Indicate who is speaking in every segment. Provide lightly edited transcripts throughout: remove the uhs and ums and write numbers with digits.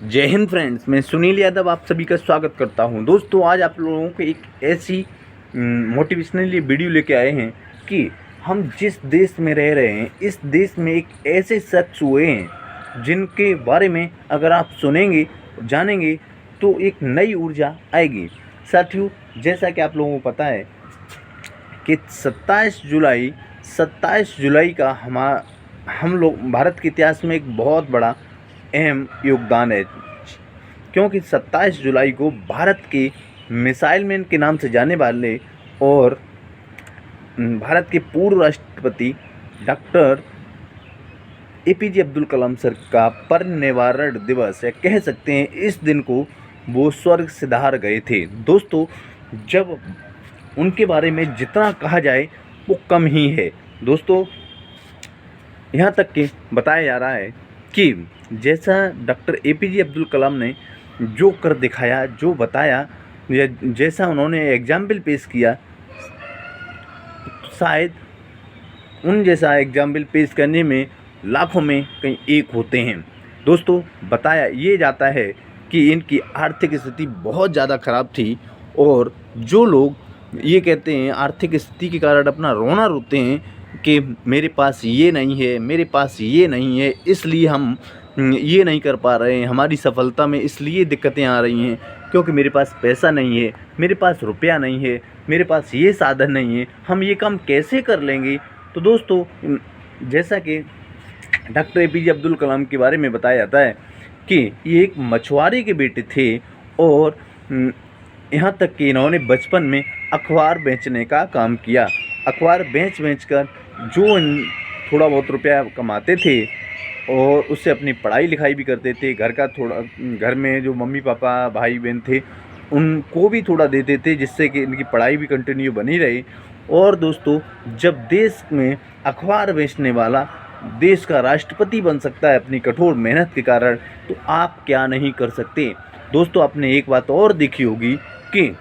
Speaker 1: जय हिंद फ्रेंड्स, मैं सुनील यादव आप सभी का स्वागत करता हूं। दोस्तों, आज आप लोगों को एक ऐसी मोटिवेशनली वीडियो लेके आए हैं कि हम जिस देश में रह रहे हैं, इस देश में एक ऐसे शख्स हुए हैं जिनके बारे में अगर आप सुनेंगे, जानेंगे तो एक नई ऊर्जा आएगी। साथियों, जैसा कि आप लोगों को पता है कि 27 जुलाई का हम लोग भारत के इतिहास में एक बहुत बड़ा अहम योगदान है, क्योंकि 27 जुलाई को भारत के मिसाइल मैन के नाम से जाने वाले और भारत के पूर्व राष्ट्रपति doctor APJ Abdul Kalam sir का परिनिर्वाण दिवस है। कह सकते हैं इस दिन को वो स्वर्ग सिधार गए थे। दोस्तों, जब उनके बारे में जितना कहा जाए वो कम ही है। दोस्तों, यहाँ तक कि बताया जा रहा है कि जैसा डॉक्टर एपीजे अब्दुल कलाम ने जो कर दिखाया, जो बताया, या जैसा उन्होंने एग्जाम्पल पेश किया, शायद उन जैसा एग्जाम्पल पेश करने में लाखों में कहीं एक होते हैं। दोस्तों, बताया ये जाता है कि इनकी आर्थिक स्थिति बहुत ज़्यादा ख़राब थी, और जो लोग ये कहते हैं आर्थिक स्थिति के कारण अपना रोना रोते हैं कि मेरे पास ये नहीं है, मेरे पास ये नहीं है, इसलिए हम ये नहीं कर पा रहे हैं, हमारी सफलता में इसलिए दिक्कतें आ रही हैं क्योंकि मेरे पास पैसा नहीं है, मेरे पास रुपया नहीं है, मेरे पास ये साधन नहीं है, हम ये काम कैसे कर लेंगे। तो दोस्तों, जैसा कि डॉक्टर एपीजे अब्दुल कलाम के बारे में बताया जाता है कि ये एक मछुआरे के बेटे थे, और यहाँ तक कि इन्होंने बचपन में अखबार बेचने का काम किया। अखबार बेच कर जो थोड़ा बहुत रुपया कमाते थे और उससे अपनी पढ़ाई लिखाई भी करते थे। घर में जो मम्मी पापा भाई बहन थे उनको भी थोड़ा देते थे, जिससे कि इनकी पढ़ाई भी कंटिन्यू बनी रही। और दोस्तों, जब देश में अखबार बेचने वाला देश का राष्ट्रपति बन सकता है अपनी कठोर मेहनत के कारण, तो आप क्या नहीं कर सकते। दोस्तों, आपने एक बात और देखी होगी कि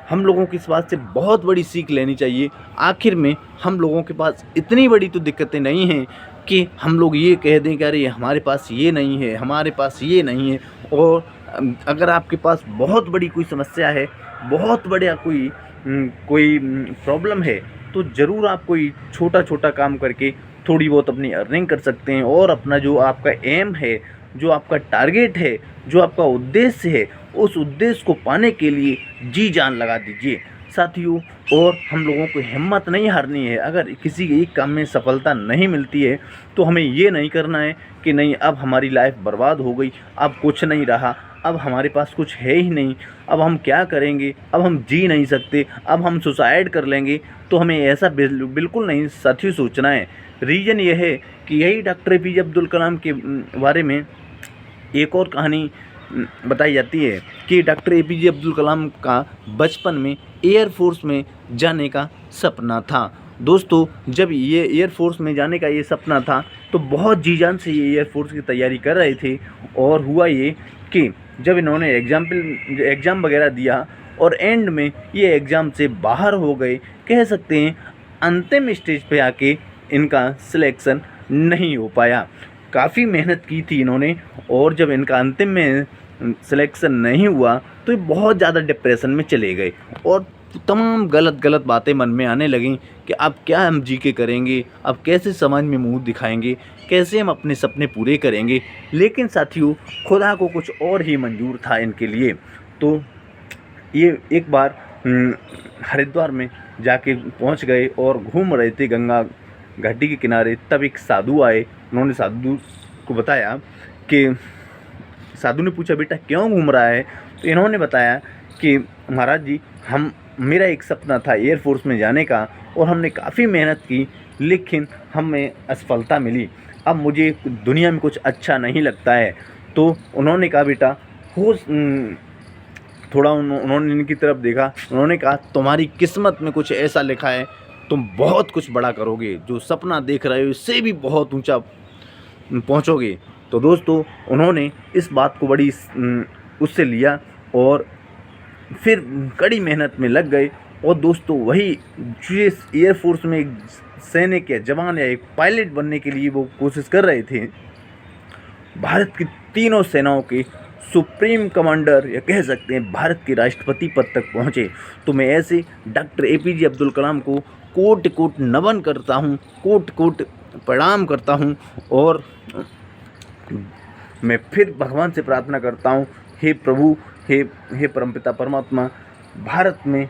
Speaker 1: हम लोगों की इस बात से बहुत बड़ी सीख लेनी चाहिए। आखिर में हम लोगों के पास इतनी बड़ी तो दिक्कतें नहीं हैं कि हम लोग ये कह दें कि अरे हमारे पास ये नहीं है, हमारे पास ये नहीं है। और अगर आपके पास बहुत बड़ी कोई समस्या है, बहुत बड़ा कोई प्रॉब्लम है, तो ज़रूर आप कोई छोटा छोटा काम करके थोड़ी बहुत अपनी अर्निंग कर सकते हैं, और अपना जो आपका एम है, जो आपका टारगेट है, जो आपका उद्देश्य है, उस उद्देश्य को पाने के लिए जी जान लगा दीजिए साथियों। और हम लोगों को हिम्मत नहीं हारनी है। अगर किसी एक काम में सफलता नहीं मिलती है तो हमें ये नहीं करना है कि नहीं, अब हमारी लाइफ बर्बाद हो गई, अब कुछ नहीं रहा, अब हमारे पास कुछ है ही नहीं, अब हम क्या करेंगे, अब हम जी नहीं सकते, अब हम सुसाइड कर लेंगे। तो हमें ऐसा बिल्कुल नहीं साथियों सोचना है। रीज़न ये है कि यही डॉक्टर एपीजे अब्दुल कलाम के बारे में एक और कहानी बताई जाती है कि डॉक्टर एपीजे अब्दुल कलाम का बचपन में एयरफोर्स में जाने का सपना था। दोस्तों, जब ये एयरफोर्स में जाने का ये सपना था तो बहुत जी जान से ये एयरफोर्स की तैयारी कर रहे थे। और हुआ ये कि जब इन्होंने एग्ज़ाम वगैरह दिया और एंड में ये एग्ज़ाम से बाहर हो गए, कह सकते हैं अंतिम स्टेज पे आके इनका सिलेक्शन नहीं हो पाया। काफ़ी मेहनत की थी इन्होंने, और जब इनका अंतिम में सिलेक्शन नहीं हुआ तो ये बहुत ज़्यादा डिप्रेशन में चले गए, और तमाम गलत बातें मन में आने लगीं कि अब क्या हम जी के करेंगे, अब कैसे समाज में मुंह दिखाएंगे, कैसे हम अपने सपने पूरे करेंगे। लेकिन साथियों, खुदा को कुछ और ही मंजूर था इनके लिए। तो ये एक बार हरिद्वार में जाके पहुंच गए और घूम रहे थे गंगा घाटी के किनारे। तब एक साधु आए। उन्होंने साधु को बताया कि, साधु ने पूछा बेटा क्यों घूम रहा है, तो इन्होंने बताया कि महाराज जी, मेरा एक सपना था एयरफोर्स में जाने का, और हमने काफ़ी मेहनत की, लेकिन हमें असफलता मिली। अब मुझे दुनिया में कुछ अच्छा नहीं लगता है। तो उन्होंने कहा बेटा थोड़ा उन्होंने इनकी तरफ देखा। उन्होंने कहा तुम्हारी किस्मत में कुछ ऐसा लिखा है, तुम बहुत कुछ बड़ा करोगे, जो सपना देख रहे हो इससे भी बहुत ऊंचा पहुंचोगे। तो दोस्तों, उन्होंने इस बात को बड़ी उससे लिया और फिर कड़ी मेहनत में लग गए। और दोस्तों, वही यूएस एयरफोर्स में एक सैनिक या जवान या एक पायलट बनने के लिए वो कोशिश कर रहे थे, भारत की तीनों सेनाओं के सुप्रीम कमांडर या कह सकते हैं भारत के राष्ट्रपति पद तक पहुँचे। तो मैं ऐसे डॉक्टर APJ अब्दुल कलाम को कोटि कोटि नमन करता हूँ, कोटि कोटि प्रणाम करता हूँ। और मैं फिर भगवान से प्रार्थना करता हूँ, हे प्रभु, हे परमपिता परमात्मा, भारत में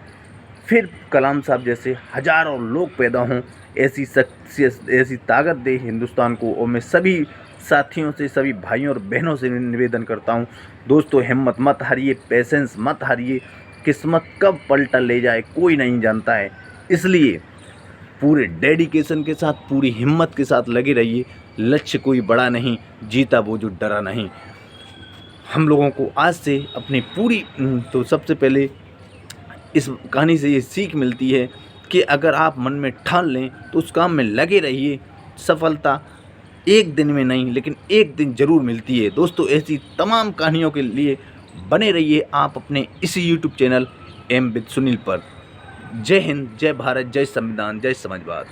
Speaker 1: फिर कलाम साहब जैसे हजारों लोग पैदा हों, ऐसी शख्सियत, ऐसी ताकत दे हिंदुस्तान को। और मैं सभी साथियों से, सभी भाइयों और बहनों से निवेदन करता हूँ, दोस्तों हिम्मत मत हारिए, पेशेंस मत हारिए। किस्मत कब पलटा ले जाए कोई नहीं जानता है, इसलिए पूरे डेडिकेशन के साथ, पूरी हिम्मत के साथ लगे रहिए। लक्ष्य कोई बड़ा नहीं, जीता वो जो डरा नहीं। हम लोगों को आज से अपनी पूरी तो सबसे पहले इस कहानी से ये सीख मिलती है कि अगर आप मन में ठान लें तो उस काम में लगे रहिए। सफलता एक दिन में नहीं, लेकिन एक दिन ज़रूर मिलती है। दोस्तों ऐसी तमाम कहानियों के लिए बने रहिए आप अपने इसी YouTube channel M with Sunil पर। जय हिंद, जय भारत, जय संविधान, जय समाजवाद।